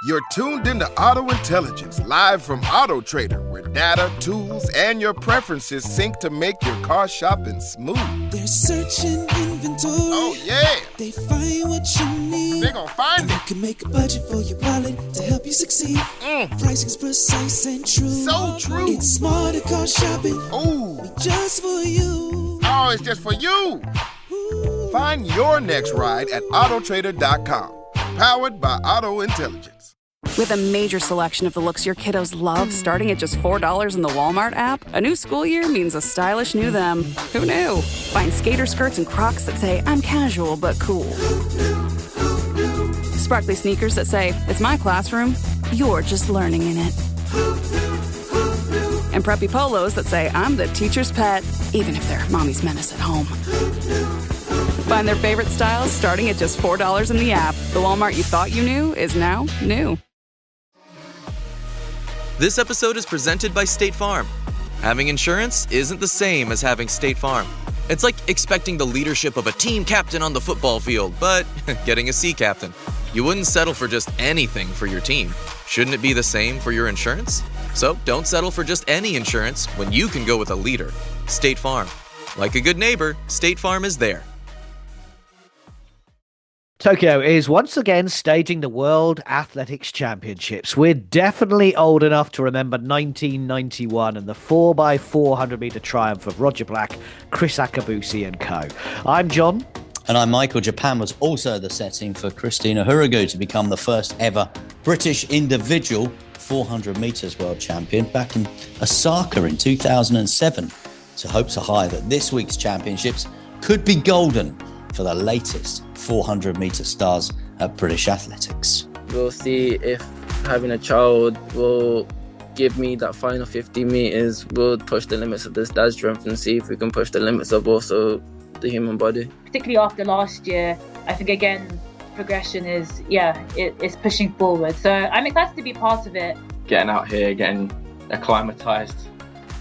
You're tuned into Auto Intelligence, live from Auto Trader, where data, tools, and your preferences sync to make your car shopping smooth. They're searching inventory. Oh, yeah. They find what you need. They're gonna find it. You can make a budget for your wallet to help you succeed. Pricing's precise and true. So true. It's smarter car shopping. Ooh. Just for you. Oh, it's just for you. Ooh. Find your next ride at autotrader.com. Powered by Auto Intelligence. With a major selection of the looks your kiddos love starting at just $4 in the Walmart app, a new school year means a stylish new them. Who knew? Find skater skirts and Crocs that say, I'm casual but cool. Sparkly sneakers that say, it's my classroom, you're just learning in it. And preppy polos that say, I'm the teacher's pet, even if they're mommy's menace at home. Find their favorite styles starting at just $4 in the app. The Walmart you thought you knew is now new. This episode is presented by State Farm. Having insurance isn't the same as having State Farm. It's like expecting the leadership of a team captain on the football field, but getting a sea captain. You wouldn't settle for just anything for your team. Shouldn't it be the same for your insurance? So don't settle for just any insurance when you can go with a leader. State Farm. Like a good neighbor, State Farm is there. Tokyo is once again staging the World Athletics Championships. We're definitely old enough to remember 1991 and the 4x400 metre triumph of Roger Black, Chris Akabusi and co. I'm John. And I'm Michael. Japan was also the setting for Christina Huragu to become the first ever British individual 400 metres world champion back in Osaka in 2007. So hopes are high that this week's championships could be golden for the latest 400 metre stars at British Athletics. We'll see if having a child will give me that final 50 metres. We'll push the limits of this dad's strength and see if we can push the limits of also the human body. Particularly after last year, I think again, progression is, it's pushing forward. So I'm excited to be part of it. Getting out here, getting acclimatised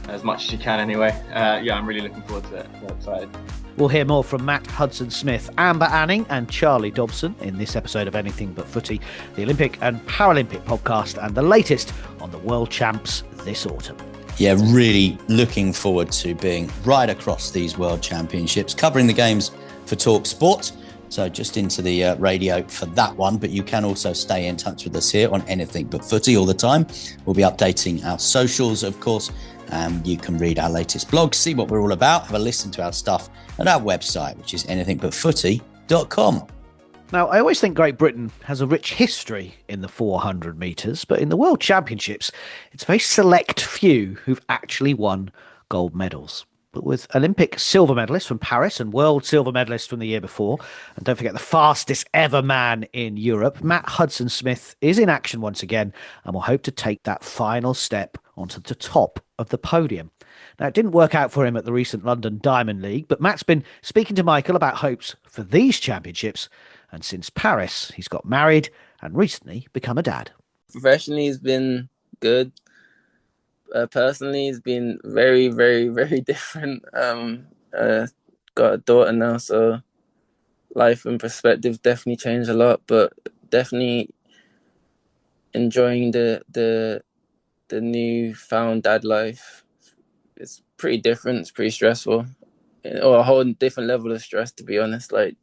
as much as you can anyway. I'm really looking forward to it. I'm excited. We'll hear more from Matt Hudson Smith, Amber Anning and Charlie Dobson in this episode of Anything But Footy, the Olympic and Paralympic podcast, and the latest on the World Champs this autumn. Yeah, really looking forward to being right across these World Championships, covering the games for Talk Sport. So just into the radio for that one, but you can also stay in touch with us here on Anything But Footy all the time. We'll be updating our socials, of course. You can read our latest blog, see what we're all about, have a listen to our stuff at our website, which is anythingbutfooty.com. Now, I always think Great Britain has a rich history in the 400 metres, but in the World Championships, it's a very select few who've actually won gold medals. But with Olympic silver medalist from Paris and world silver medalist from the year before, and don't forget the fastest ever man in Europe, Matt Hudson Smith is in action once again and will hope to take that final step onto the top of the podium. Now, it didn't work out for him at the recent London Diamond League, but Matt's been speaking to Michael about hopes for these championships, and since Paris, he's got married and recently become a dad. Professionally, it's been good. Personally, it's been very, very, very different. Got a daughter now, so life and perspective definitely changed a lot, but definitely enjoying the newfound dad life. It's pretty different. It's pretty stressful, or a whole different level of stress, to be honest. Like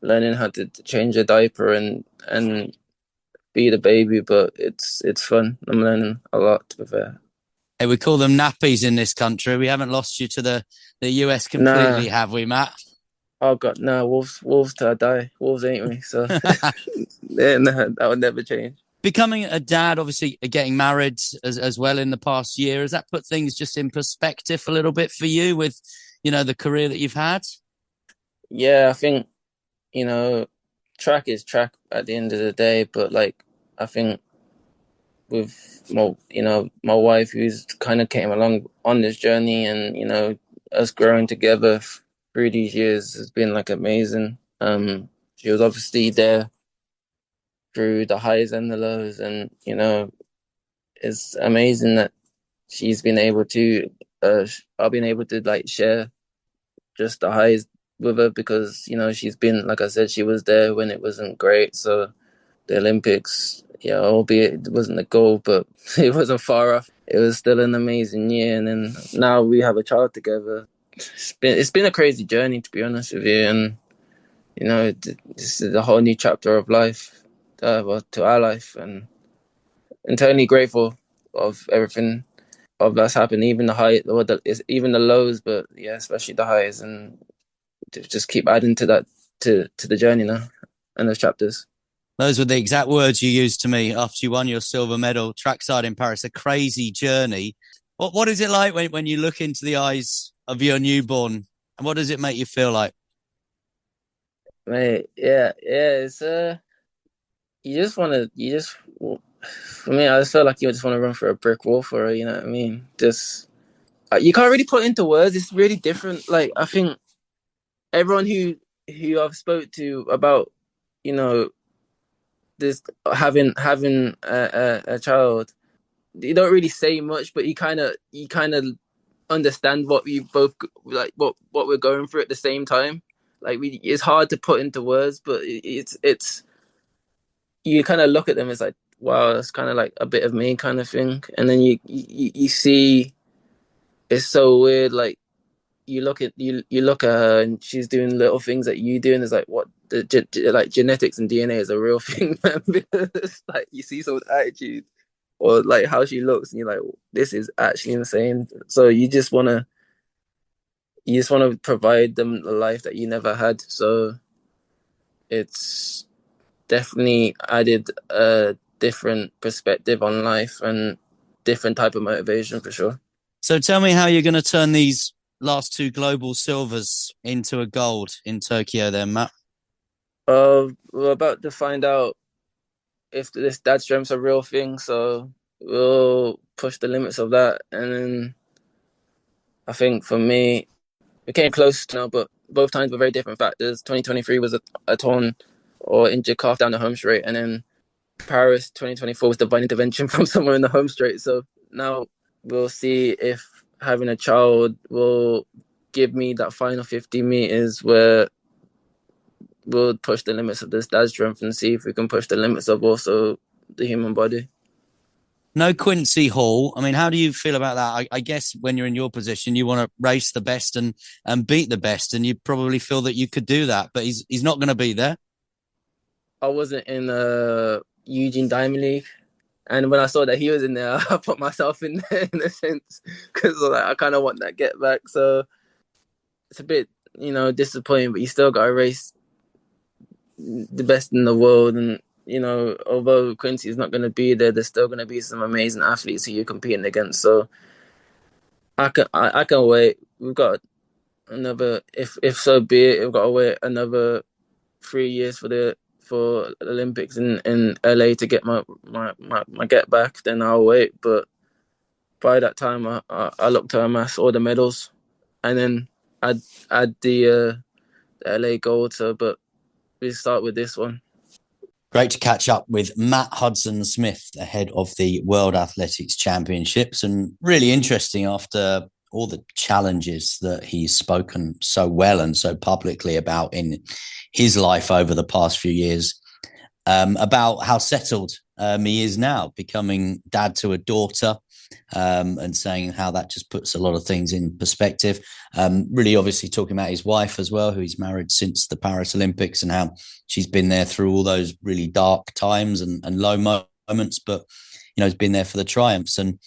learning how to change a diaper and feed a baby, but it's fun. I'm learning a lot, to be fair. Hey, we call them nappies in this country. We haven't lost you to the US completely, have we, Matt? Oh God, no! Wolves till I die. Wolves ain't me, so yeah, no, that would never change. Becoming a dad, obviously getting married as well in the past year, has that put things just in perspective a little bit for you with, the career that you've had? Yeah, I think, track is track at the end of the day, but I think with my wife, who's kind of came along on this journey, and us growing together through these years has been amazing. She was obviously there through the highs and the lows, and it's amazing that she's been able to I've been able to share just the highs with her, because she's been, like I said, she was there when it wasn't great. So the Olympics, Yeah, albeit it wasn't the goal, but it wasn't far off. It was still an amazing year, and then now we have a child together. It's been a crazy journey, to be honest with you, and you know, this is a whole new chapter of life, to our life, and internally grateful of everything of that's happened, even the high, even the lows, but yeah, especially the highs, and to just keep adding to that to the journey now and those chapters. Those were the exact words you used to me after you won your silver medal trackside in Paris. A crazy journey. What is it like when you look into the eyes of your newborn, and what does it make you feel like? Mate, yeah, it's for me, I just feel like you just want to run through a brick wall for her. You know what I mean? Just you can't really put into words. It's really different. Like I think everyone who I've spoke to about, you know, this having a child, you don't really say much, but you kind of understand what we both like, what we're going through at the same time. Like it's hard to put into words, but it's you kind of look at them as like, wow, that's kind of like a bit of me kind of thing, and then you see, it's so weird. Like you look at her and she's doing little things that you do, and it's like, what like genetics and DNA is a real thing, man. Because like you see someone's attitude or like how she looks, and you're like, this is actually insane. So you just want to provide them the life that you never had. So it's definitely added a different perspective on life and different type of motivation for sure. So tell me how you're going to turn these last two global silvers into a gold in Tokyo then, Matt. We're about to find out if this dad strength's a real thing, so we'll push the limits of that. And then I think for me, we came close now, but both times were very different factors. 2023 was a torn or injured calf down the home straight, and then Paris 2024 was divine intervention from somewhere in the home straight. So now we'll see if having a child will give me that final 50 meters where we'll push the limits of this dad strength and see if we can push the limits of also the human body. No Quincy Hall. I mean, how do you feel about that? I guess when you're in your position, you want to race the best and beat the best, and you probably feel that you could do that, but he's not going to be there. I wasn't in Eugene Diamond League, and when I saw that he was in there, I put myself in there in a sense, because like, I kind of want that get back. So it's a bit, disappointing, but you still got to race the best in the world. And although Quincy is not going to be there, there's still going to be some amazing athletes who you're competing against. So I can wait. We've got another, if so be it, we've got to wait another 3 years for the Olympics in LA to get my get back. Then I'll wait. But by that time, I look to amass all the medals, and then add the LA gold. So, but we start with this one. Great to catch up with Matt Hudson Smith ahead of the World Athletics Championships, and really interesting after all the challenges that he's spoken so well and so publicly about in his life over the past few years, about how settled he is now, becoming dad to a daughter, and saying how that just puts a lot of things in perspective. Really obviously talking about his wife as well, who he's married since the Paris Olympics, and how she's been there through all those really dark times and low moments, but he's been there for the triumphs. And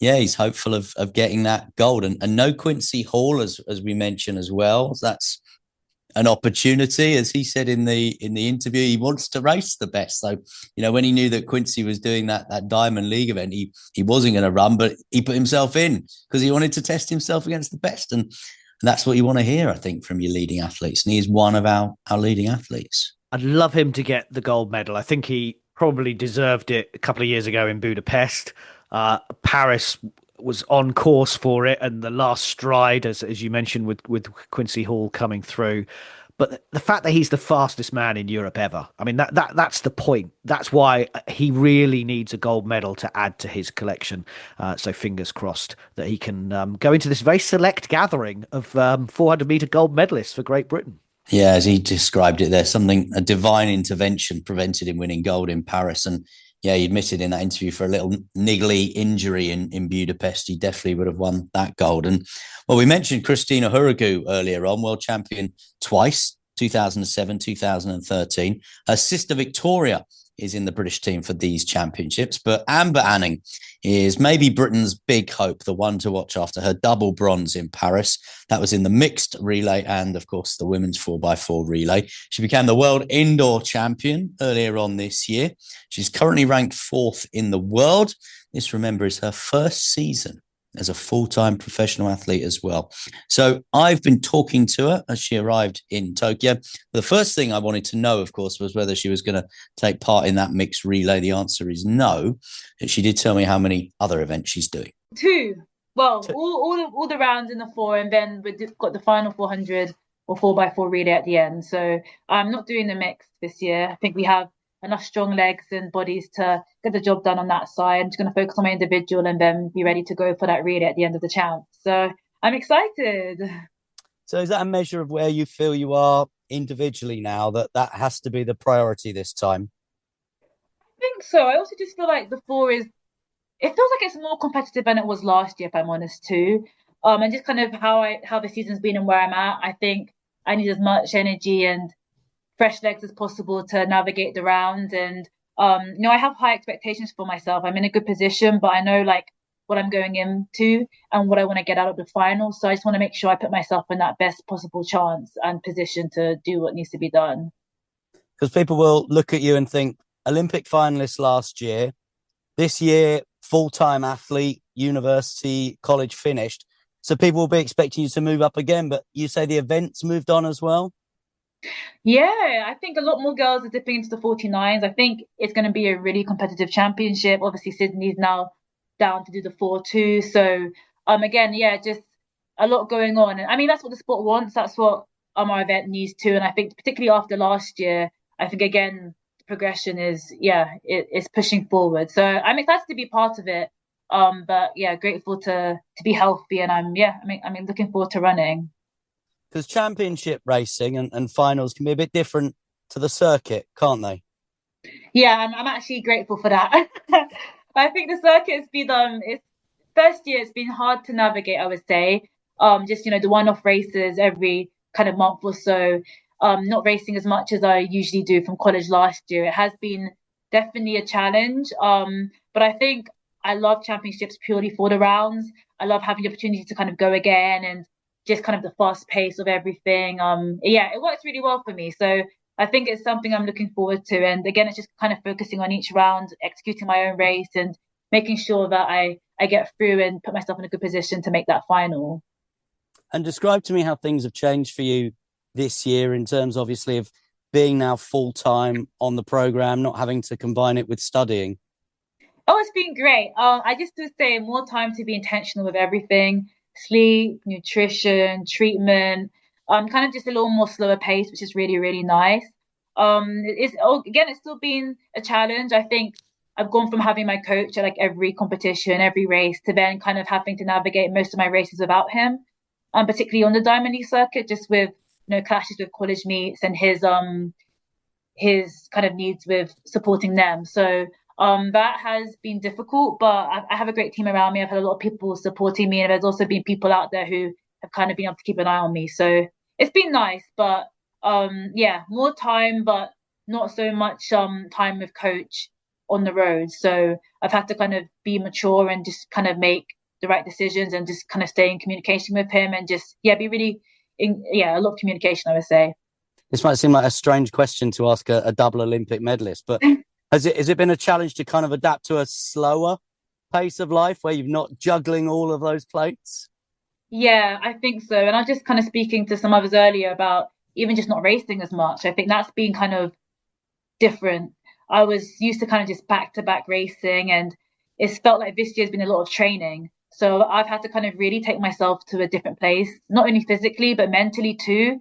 yeah, he's hopeful of getting that gold, and no Quincy Hall, as we mentioned as well. That's an opportunity, as he said in the interview. He wants to race the best. So, when he knew that Quincy was doing that Diamond League event, he wasn't going to run, but he put himself in because he wanted to test himself against the best. And that's what you want to hear, I think, from your leading athletes. And he is one of our leading athletes. I'd love him to get the gold medal. I think he probably deserved it a couple of years ago in Budapest. Paris was on course for it, and the last stride, as you mentioned, with Quincy Hall coming through. But the fact that he's the fastest man in Europe ever, I mean, that's the point. That's why he really needs a gold medal to add to his collection. So fingers crossed that he can go into this very select gathering of 400-meter gold medalists for Great Britain. Yeah, as he described it there, a divine intervention prevented him winning gold in Paris. And Yeah, he admitted in that interview for a little niggly injury in Budapest. He definitely would have won that gold. And well, we mentioned Christina Hurrigu earlier on, world champion twice, 2007, 2013. Her sister Victoria is in the British team for these championships. But Amber Anning is maybe Britain's big hope, the one to watch after her double bronze in Paris. That was in the mixed relay and, of course, the women's 4x4 relay. She became the world indoor champion earlier on this year. She's currently ranked 4th in the world. This, remember, is her first season as a full-time professional athlete as well. So I've been talking to her as she arrived in Tokyo. The first thing I wanted to know, of course, was whether she was going to take part in that mixed relay. The answer is no. She did tell me how many other events she's doing. 2. Well, all the rounds in the 4, and then we've got the final 400 or 4x4 relay at the end. So I'm not doing the mix this year. I think we have enough strong legs and bodies to get the job done on that side. I'm just going to focus on my individual and then be ready to go for that relay at the end of the champs. So I'm excited. So is that a measure of where you feel you are individually now, that has to be the priority this time? I think so. I also just feel like the 4 it feels like it's more competitive than it was last year, if I'm honest too. And just kind of how the season's been and where I'm at, I think I need as much energy and fresh legs as possible to navigate the round. And I have high expectations for myself. I'm in a good position, but I know like what I'm going into and what I want to get out of the final. So I just want to make sure I put myself in that best possible chance and position to do what needs to be done. Because people will look at you and think Olympic finalist last year, this year full-time athlete, university, college finished. So people will be expecting you to move up again, but you say the events moved on as well? Yeah, I think a lot more girls are dipping into the 49s. I think it's going to be a really competitive championship. Obviously, Sydney's now down to do the 4-2. So, again, yeah, just a lot going on. And I mean, that's what the sport wants. That's what our event needs to. And I think particularly after last year, I think, again, the progression is, it's pushing forward. So I'm excited to be part of it. But yeah, grateful to be healthy. And I'm looking forward to running. Because championship racing and finals can be a bit different to the circuit, can't they? Yeah, I'm actually grateful for that. I think the circuit's been first year it's been hard to navigate, I would say. Just the one-off races every kind of month or so. Not racing as much as I usually do from college last year. It has been definitely a challenge. But I think I love championships purely for the rounds. I love having the opportunity to kind of go again and just kind of the fast pace of everything. It works really well for me. So I think it's something I'm looking forward to. And again, it's just kind of focusing on each round, executing my own race and making sure that I get through and put myself in a good position to make that final. And describe to me how things have changed for you this year in terms, obviously, of being now full-time on the programme, not having to combine it with studying. Oh, it's been great. I just do say more time to be intentional with everything. Sleep, nutrition, treatment, kind of just a little more slower pace, which is really, really nice. It's still been a challenge. I think I've gone from having my coach at like every competition, every race, to then kind of having to navigate most of my races without him, particularly on the Diamond League circuit, just with clashes with college meets and his kind of needs with supporting them. So that has been difficult, but I have a great team around me. I've had a lot of people supporting me, and there's also been people out there who have kind of been able to keep an eye on me. So it's been nice, but more time, but not so much time with coach on the road. So I've had to kind of be mature and just kind of make the right decisions and just kind of stay in communication with him and just be really a lot of communication, I would say. This might seem like a strange question to ask a double Olympic medalist, but has it been a challenge to kind of adapt to a slower pace of life where you're not juggling all of those plates? Yeah, I think so. And I was just kind of speaking to some others earlier about even just not racing as much. I think that's been kind of different. I was used to kind of just back-to-back racing, and it's felt like this year's been a lot of training. So I've had to kind of really take myself to a different place, not only physically, but mentally too.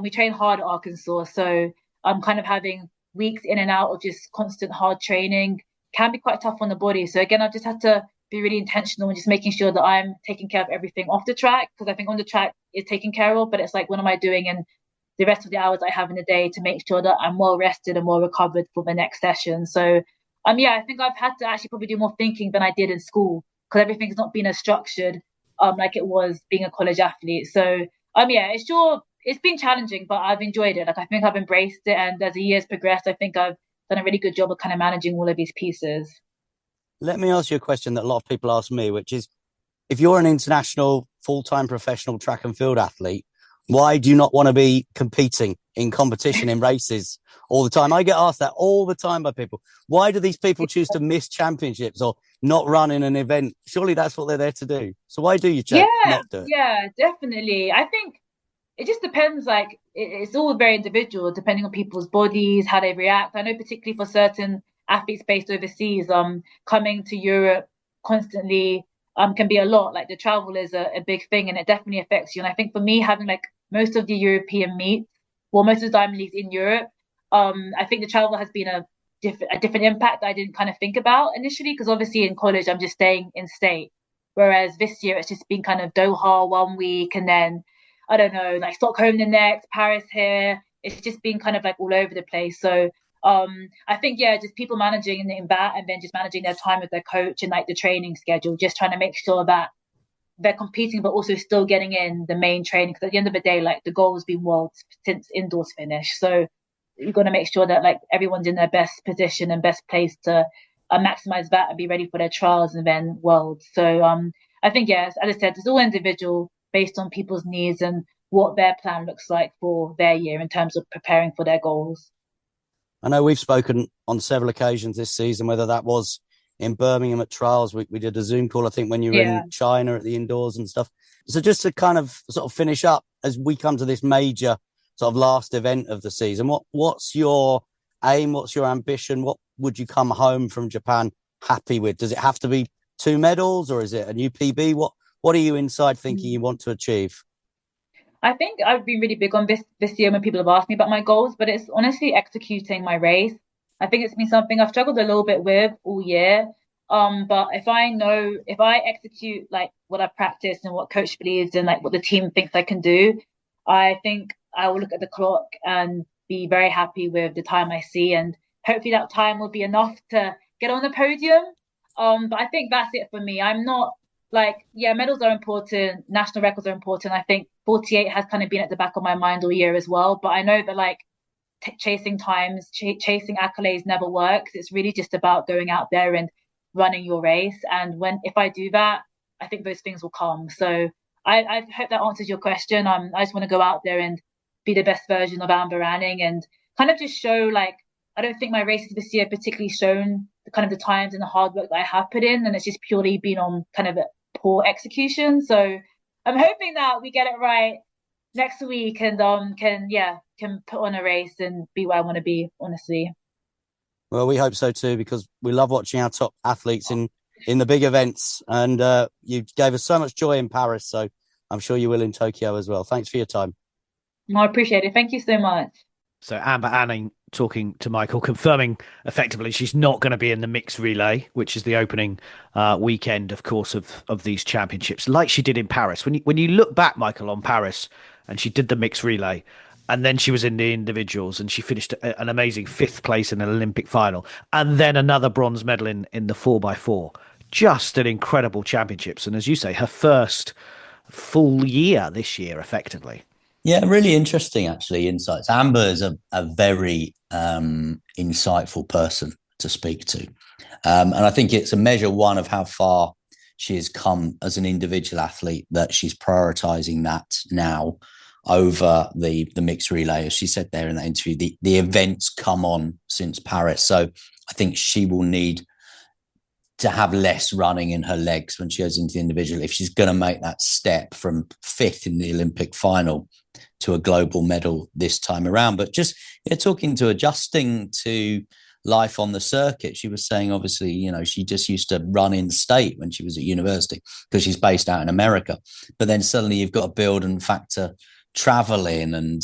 We train hard at Arkansas, so I'm kind of having weeks in and out of just constant hard training can be quite tough on the body. So again, I've just had to be really intentional and just making sure that I'm taking care of everything off the track, because I think on the track it's taken care of, but it's like, what am I doing in the rest of the hours I have in the day to make sure that I'm well rested and well recovered for the next session? So yeah, I think I've had to actually probably do more thinking than I did in school because everything's not been as structured like it was being a college athlete. So yeah, it's been challenging, but I've enjoyed it. Like I think I've embraced it, and as the years progressed, I think I've done a really good job of kind of managing all of these pieces. Let me ask you a question that a lot of people ask me, which is, if you're an international full-time professional track and field athlete, why do you not want to be competing in competition in races all the time? I get asked that all the time by people. Why do these people choose to miss championships or not run in an event? Surely that's what they're there to do. So why do you not do it? Yeah, definitely. I think it just depends. Like it's all very individual, depending on people's bodies, how they react. I know particularly for certain athletes based overseas, coming to Europe constantly can be a lot. Like the travel is a big thing, and it definitely affects you. And I think for me, having like most of the European meets, well, most of the diamond leagues in Europe, I think the travel has been a different impact that I didn't kind of think about initially, because obviously in college I'm just staying in state, whereas this year it's just been kind of Doha 1 week, and then I don't know, like Stockholm the next, Paris here. It's just been kind of like all over the place. So I think just people managing in that, and then just managing their time with their coach and like the training schedule, just trying to make sure that they're competing but also still getting in the main training, because at the end of the day, like the goal has been worlds since indoors finished. So you've got to make sure that like everyone's in their best position and best place to maximize that and be ready for their trials and then worlds. So I think yes, as I said, it's all individual based on people's needs and what their plan looks like for their year in terms of preparing for their goals. I know we've spoken on several occasions this season, whether that was in Birmingham at trials. We did a Zoom call, I think, when you were in China at the indoors and stuff. So just to kind of sort of finish up as we come to this major sort of last event of the season, what's your aim? What's your ambition? What would you come home from Japan happy with? Does it have to be 2 medals, or is it a new PB? What are you inside thinking you want to achieve? I think I've been really big on this year when people have asked me about my goals, but it's honestly executing my race. I think it's been something I've struggled a little bit with all year. But if I execute like what I practiced and what coach believes and like what the team thinks I can do, I think I will look at the clock and be very happy with the time I see, and hopefully that time will be enough to get on the podium. But I think that's it for me. I'm not medals are important, national records are important. I think 48 has kind of been at the back of my mind all year as well. But I know that chasing times, chasing accolades never works. It's really just about going out there and running your race. And if I do that, I think those things will come. So I hope that answers your question. I just want to go out there and be the best version of Amber Anning and kind of just show I don't think my races this year have particularly shown the times and the hard work that I have put in, and it's just purely been on kind of a poor execution. So I'm hoping that we get it right next week and can put on a race and be where I want to be, honestly. Well, we hope so too, because we love watching our top athletes in the big events, and you gave us so much joy in Paris, so I'm sure you will in Tokyo as well. Thanks for your time. I appreciate it. Thank you so much. So Amber Anning talking to Michael, confirming effectively she's not going to be in the mixed relay, which is the opening weekend, of course, of these championships, like she did in Paris. When you look back, Michael, on Paris, and she did the mixed relay, and then she was in the individuals, and she finished an amazing 5th place in an Olympic final, and then another bronze medal in the 4x4. Just an incredible championships, and as you say, her first full year this year, effectively. Yeah, really interesting, actually, insights. Amber is a very insightful person to speak to. And I think it's a measure one of how far she has come as an individual athlete, that she's prioritizing that now over the mixed relay. As she said there in that interview, the events come on since Paris. So I think she will need to have less running in her legs when she goes into the individual if she's going to make that step from 5th in the Olympic final to a global medal this time around. But just adjusting to life on the circuit. She was saying, obviously, she just used to run in state when she was at university because she's based out in America. But then suddenly you've got to build and factor traveling and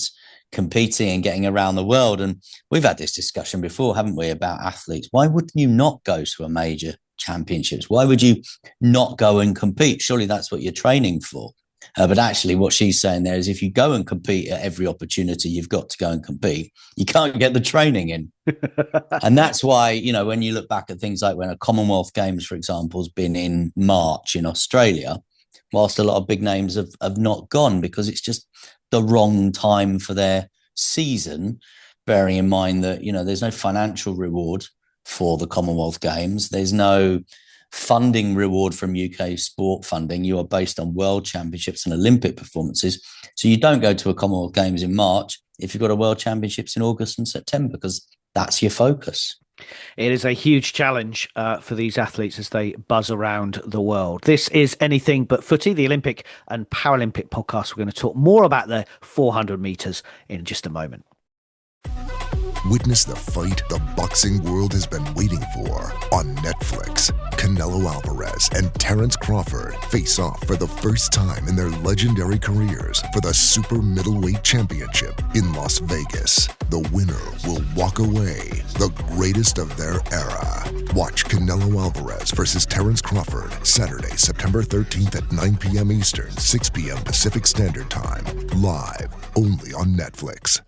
competing and getting around the world. And we've had this discussion before, haven't we, about athletes. Why would you not go to a major championships? Why would you not go and compete? Surely that's what you're training for. But actually, what she's saying there is if you go and compete at every opportunity you've got to go and compete, you can't get the training in. And that's why, you know, when you look back at things like when a Commonwealth Games, for example, has been in March in Australia, whilst a lot of big names have not gone because it's just the wrong time for their season, bearing in mind that, you know, there's no financial reward for the Commonwealth Games. There's no funding reward from UK sport funding. You are based on World Championships and Olympic performances. So you don't go to a Commonwealth Games in March if you've got a World Championships in August and September, because that's your focus. It is a huge challenge for these athletes as they buzz around the world. This is Anything But Footy, the Olympic and Paralympic podcast. We're going to talk more about the 400 metres in just a moment. Witness the fight the boxing world has been waiting for on Netflix. Canelo Alvarez and Terence Crawford face off for the first time in their legendary careers for the Super Middleweight Championship in Las Vegas. The winner will walk away the greatest of their era. Watch Canelo Alvarez versus Terence Crawford Saturday, September 13th at 9 p.m. Eastern, 6 p.m. Pacific Standard Time. Live only on Netflix.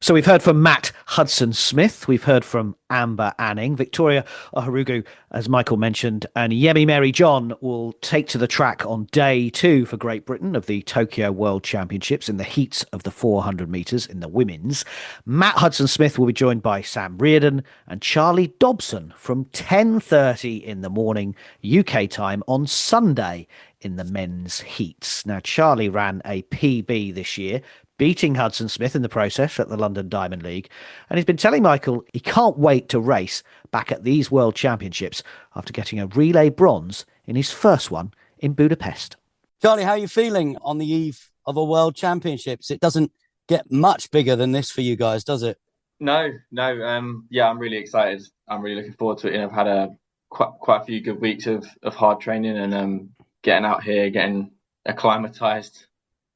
So we've heard from Matt Hudson Smith, we've heard from Amber Anning, Victoria Oharugu, as Michael mentioned, and Yemi Mary John will take to the track on day 2 for Great Britain of the Tokyo World Championships in the heats of the 400 metres in the women's. Matt Hudson Smith will be joined by Sam Reardon and Charlie Dobson from 10:30 in the morning UK time on Sunday in the men's heats. Now, Charlie ran a PB this year, beating Hudson Smith in the process at the London Diamond League. And he's been telling Michael he can't wait to race back at these World Championships after getting a relay bronze in his first one in Budapest. Charlie, how are you feeling on the eve of a World Championships? It doesn't get much bigger than this for you guys, does it? No. Yeah, I'm really excited. I'm really looking forward to it. And I've had quite a few good weeks of hard training and getting out here, getting acclimatized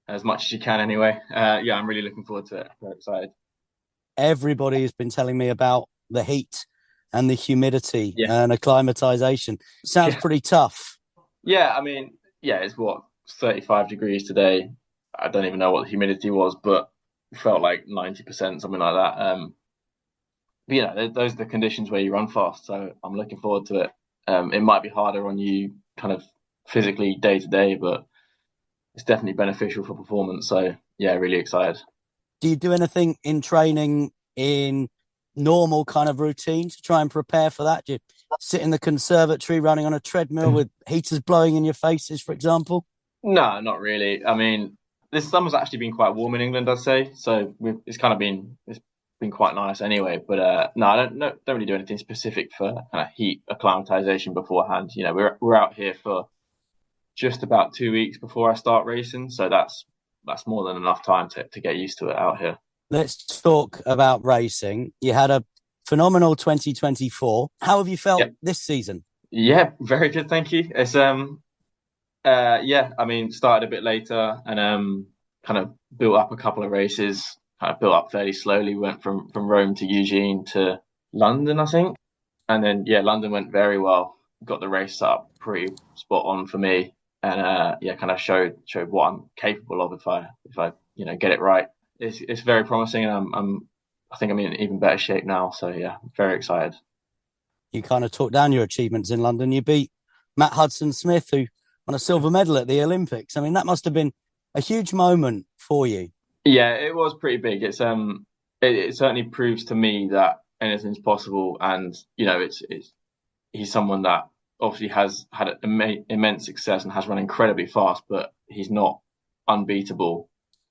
as much as you can anyway. Yeah, I'm really looking forward to it. Very excited. Everybody has been telling me about the heat and the humidity and acclimatization. Sounds pretty tough. Yeah, I mean, it's 35 degrees today. I don't even know what the humidity was, but it felt like 90%, something like that. But you know, those are the conditions where you run fast. So I'm looking forward to it. It might be harder on you kind of physically day to day, but it's definitely beneficial for performance. So yeah, really excited. Do you do anything in training in normal kind of routine to try and prepare for that? Do you sit in the conservatory running on a treadmill with heaters blowing in your faces, for example? No, not really. I mean, this summer's actually been quite warm in England, I'd say. So it's been quite nice anyway. But no, I don't really do anything specific for kind of heat acclimatization beforehand. You know, we're out here for just about 2 weeks before I start racing, so that's more than enough time to get used to it out here. Let's talk about racing. You had a phenomenal 2024. How have you felt this season? Yeah, very good, thank you. It's I mean, started a bit later and kind of built up a couple of races. Kind of built up fairly slowly. Went from Rome to Eugene to London, I think, and then London went very well. Got the race up pretty spot on for me. And kind of showed what I'm capable of if I get it right. It's very promising, and I think I'm in even better shape now. So yeah, very excited. You kind of talked down your achievements in London. You beat Matt Hudson Smith, who won a silver medal at the Olympics. I mean, that must have been a huge moment for you. Yeah, it was pretty big. It's it certainly proves to me that anything's possible, and he's someone that obviously has had immense success and has run incredibly fast, but he's not unbeatable,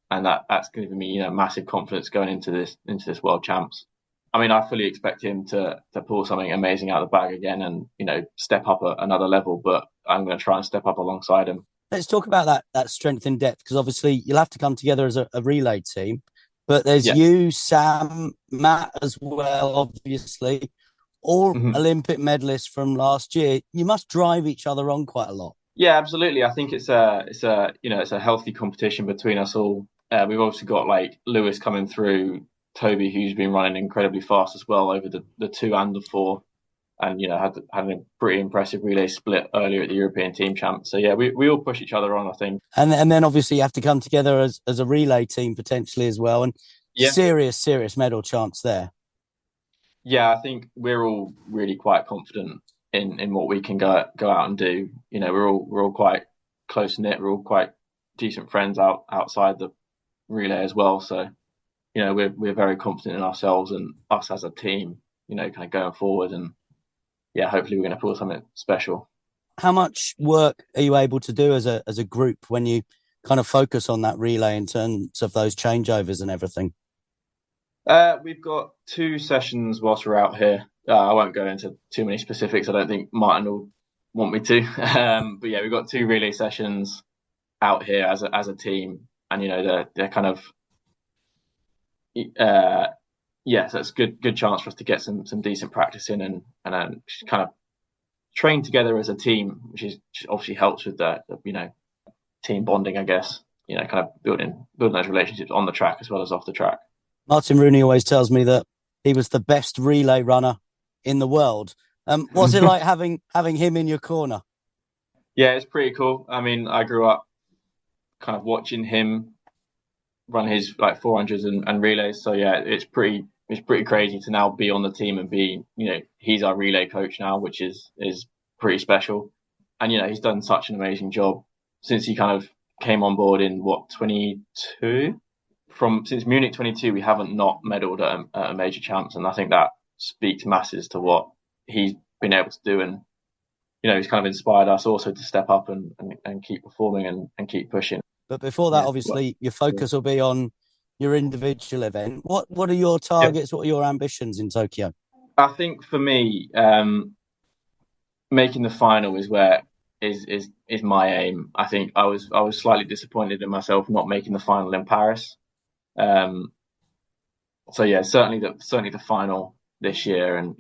and that's given me massive confidence going into this World Champs. I mean, I fully expect him to pull something amazing out of the bag again and step up another level, but I'm going to try and step up alongside him. Let's talk about that strength in depth, because obviously you'll have to come together as a relay team, but there's you, Sam, Matt as well, obviously. All Olympic medalists from last year. You must drive each other on quite a lot. Yeah, absolutely. I think it's a healthy competition between us all. We've also got like Lewis coming through, Toby, who's been running incredibly fast as well over the 2 and the 4. and had a pretty impressive relay split earlier at the European Team Champs. So yeah, we all push each other on, I think. And then obviously you have to come together as a relay team potentially as well, and serious medal chance there. Yeah, I think we're all really quite confident in what we can go out and do. We're all quite close knit. We're all quite decent friends outside the relay as well. So we're very confident in ourselves and us as a team. Kind of going forward, and yeah, hopefully we're going to pull something special. How much work are you able to do as a group when you kind of focus on that relay in terms of those changeovers and everything? We've got 2 sessions whilst we're out here. I won't go into too many specifics. I don't think Martin will want me to. But yeah, we've got 2 relay sessions out here as a team, and they're kind of so it's a good chance for us to get some decent practice in and kind of train together as a team, which obviously helps with the team bonding, I guess. Kind of building those relationships on the track as well as off the track. Martin Rooney always tells me that he was the best relay runner in the world. What's it like having him in your corner? Yeah, it's pretty cool. I mean, I grew up kind of watching him run his 400s and relays. So yeah, it's pretty crazy to now be on the team and be, he's our relay coach now, which is pretty special. And he's done such an amazing job since he kind of came on board in 22. Since Munich 22, we haven't not medalled at a major champs, and I think that speaks masses to what he's been able to do. And he's kind of inspired us also to step up and keep performing and keep pushing. But before that, obviously, your focus will be on your individual event. What are your targets? What are your ambitions in Tokyo? I think for me, making the final is my aim. I think I was slightly disappointed in myself not making the final in Paris. So yeah, certainly the final this year, and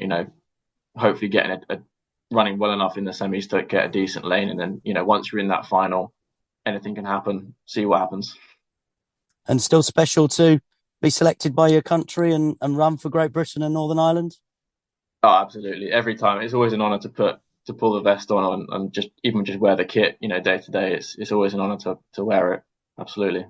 hopefully getting a running well enough in the semis to get a decent lane, and then once you're in that final, anything can happen. See what happens. And still special to be selected by your country and run for Great Britain and Northern Ireland? Oh, absolutely. Every time, it's always an honour to pull the vest on and just wear the kit. Day to day, it's always an honour to wear it. Absolutely.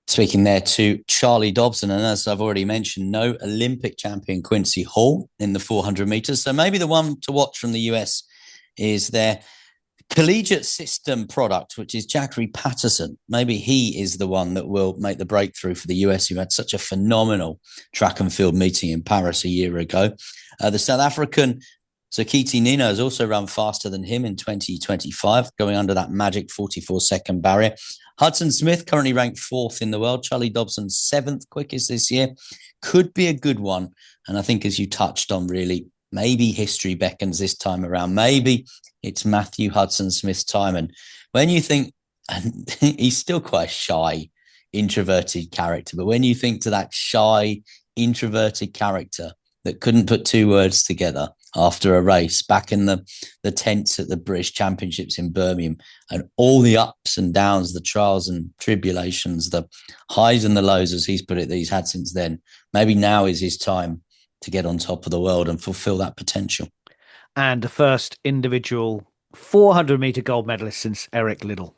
Speaking there to Charlie Dobson, and as I've already mentioned, no Olympic champion Quincy Hall in the 400 metres. So maybe the one to watch from the US is their collegiate system product, which is Jackery Patterson. Maybe he is the one that will make the breakthrough for the US, who had such a phenomenal track and field meeting in Paris a year ago. The South African Zokiti Nina has also run faster than him in 2025, going under that magic 44-second barrier. Hudson Smith, currently ranked 4th in the world. Charlie Dobson, 7th quickest this year. Could be a good one. And I think, as you touched on, really, maybe history beckons this time around. Maybe it's Matthew Hudson Smith's time. And when you think, and he's still quite a shy, introverted character, but when you think to that shy, introverted character that couldn't put 2 words together after a race back in the tents at the British Championships in Birmingham, and all the ups and downs, the trials and tribulations, the highs and the lows, as he's put it, that he's had since then, maybe now is his time to get on top of the world and fulfill that potential. And the first individual 400-metre gold medalist since Eric Liddell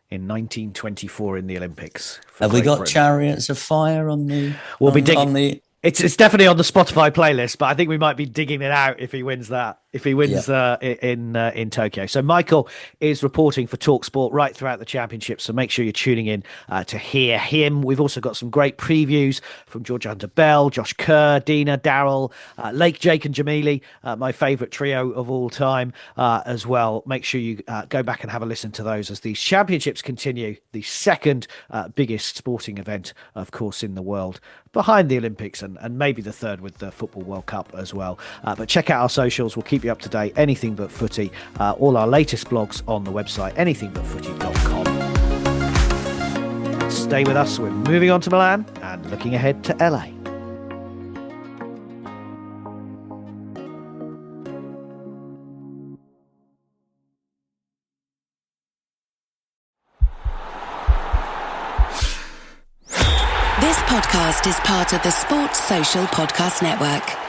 in 1924 in the Olympics. Have we got Chariots of Fire on the... We'll be digging... It's definitely on the Spotify playlist, but I think we might be digging it out if he wins that. If he wins in Tokyo. So Michael is reporting for TalkSport right throughout the championship. So make sure you're tuning in to hear him. We've also got some great previews from George Hunter Bell, Josh Kerr, Dina, Darrell, Lake, Jake and Jamili, my favourite trio of all time as well. Make sure you go back and have a listen to those as these championships continue. The second biggest sporting event, of course, in the world, behind the Olympics, and maybe the third with the Football World Cup as well. But check out our socials. We'll keep you up to date. Anything But Footy. All our latest blogs on the website, anythingbutfooty.com. Stay with us. We're moving on to Milan and looking ahead to LA. This podcast is part of the Sports Social Podcast Network.